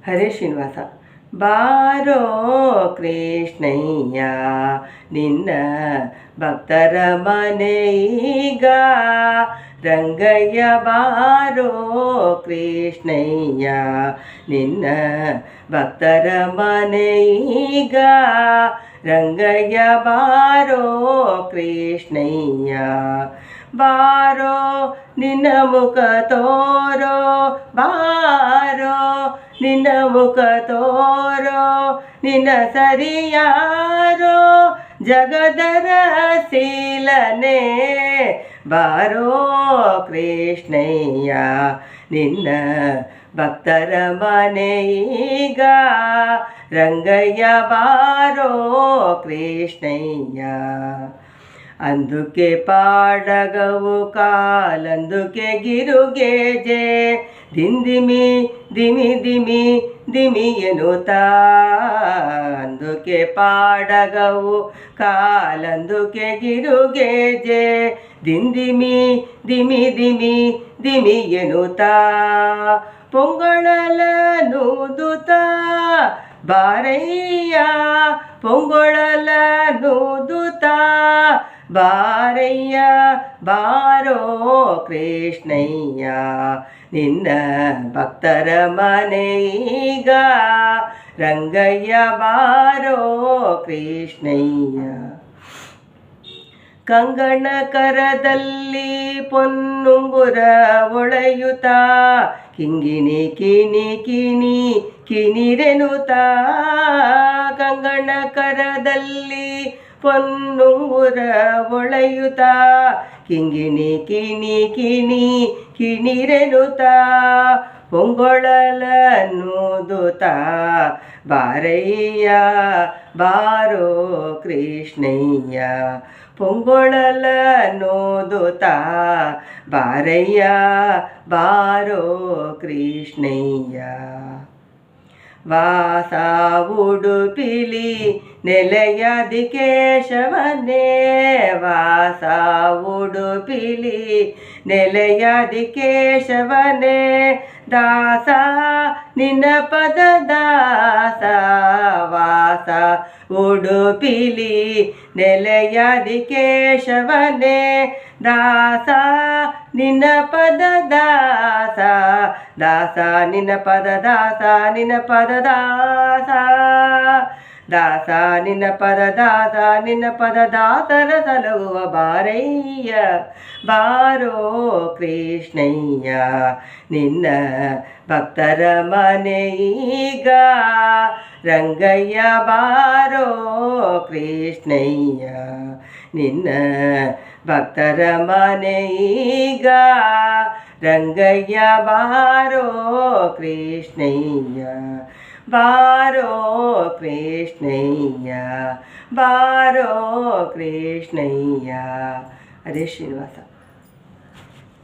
ಹರೇ ಶ್ರೀನಿವಾಸ. ಬಾರೋ ಕೃಷ್ಣಯ್ಯ ನಿನ್ನ ಭಕ್ತರ ಮನೆಯೀಗ, ರಂಗಯ್ಯ ಬಾರೋ ಕೃಷ್ಣಯ್ಯ ನಿನ್ನ ಭಕ್ತರ ಮನೆಯೀಗ, ರಂಗಯ್ಯ ಬಾರೋ ಕೃಷ್ಣಯ್ಯ. ಬಾರೋ ನಿನ್ನ ಮುಖ ತೋರೋ, ಬಾರೋ ನಿನ್ನ ಮುಖ ತೋರೋ, ನಿನ್ನ ಸರಿಯಾರೋ ಜಗದರ ಶೀಲನೆ, ಬಾರೋ ಕೃಷ್ಣಯ್ಯ ನಿನ್ನ ಭಕ್ತರ ಮನೆಯೀಗ, ರಂಗಯ್ಯ ಬಾರೋ ಕೃಷ್ಣಯ್ಯ. అందుకే పాడగవు కాలందుకే గిరుగేజే, దిందిమి దిమి దిమి దిమి ఎనుతా. అందుకే పాడగవు కాలందుకే గిరుగేజే, దిందిమి దిమి దిమి దిమి ఎనుతా. పొంగళలను దుతా ಬಾರಯ್ಯ, ಪೊಂಗೊಳలను ದುತಾ ಬಾರಯ್ಯ, ಬಾರೋ ಕೃಷ್ಣಯ್ಯ ನಿನ್ನ ಭಕ್ತರ ಮನೆಯೀಗ, ರಂಗಯ್ಯ ಬಾರೋ ಕೃಷ್ಣಯ್ಯ. ಕಂಗಣ ಕರದಲ್ಲಿ ಪೊನ್ನುಂಗುರ ಒಳೆಯುತ್ತಾ, ಕಿಂಗಿಣಿ ಕಿಣಿ ಕಿಣಿ ಕಿಣಿರೆನುತ್ತಾ. ಕಂಗಣ ಕರದಲ್ಲಿ ಪೊನ್ನುಂಗುರ ಒಳೆಯುತ್ತಾ, ಕಿಂಗಿಣಿ ಕಿಣಿ ಕಿಣಿ ಕಿಣಿರೆನುತ್ತಾ. ಪೊಂಗೊಳಲನ್ನು ದುತಾ ಬಾರಯ್ಯ, ಬಾರೋ ಕೃಷ್ಣಯ್ಯ. ಪೊಂಗೊಳಲನ್ನು ದುತಾ ಬಾರಯ್ಯ, ಬಾರೋ ಕೃಷ್ಣಯ್ಯ. ವಾಸ ಉಡುಪಿಲಿ ನೆಲೆಯಾದಿ ಕೇಶವನೇ, ವಾಸ ಉಡುಪಿಲಿ ನೆಲೆಯಾದಿ ಕೇಶವನೇ. ದಾಸ ನಿನ್ನ ಪದ ದಾಸ, ವಾಸ ಉಡುಪಿಲಿ ನೆಲೆಯಾದಿ ಕೇಶವನೇ. ದಾಸ ನಿನ್ನ ಪದ ದಾಸ, ದಾಸ ನಿನ್ನ ಪದ ದಾಸ, ನಿನ್ನ ಪದ ದಾಸ, ದಾಸ ನಿನ್ನ ಪದ ದಾಸ, ನಿನ್ನ ಪದ ದಾಸರ ಸಲುವ ಬಾರಯ್ಯ, ಬಾರೋ ಕೃಷ್ಣಯ್ಯ ನಿನ್ನ ಭಕ್ತರ ಮನೆಯೀಗ, ರಂಗಯ್ಯ ಬಾರೋ ಕೃಷ್ಣಯ್ಯ ನಿನ್ನ ಭಕ್ತರ ಮನೆಯೀಗ, ರಂಗಯ್ಯ ಬಾರೋ ಕೃಷ್ಣಯ್ಯ. ಬಾರೋ ಕೃಷ್ಣಯ್ಯ, ಬಾರೋ ಕೃಷ್ಣಯ್ಯ. ಹರೇ ಶ್ರೀನಿವಾಸ.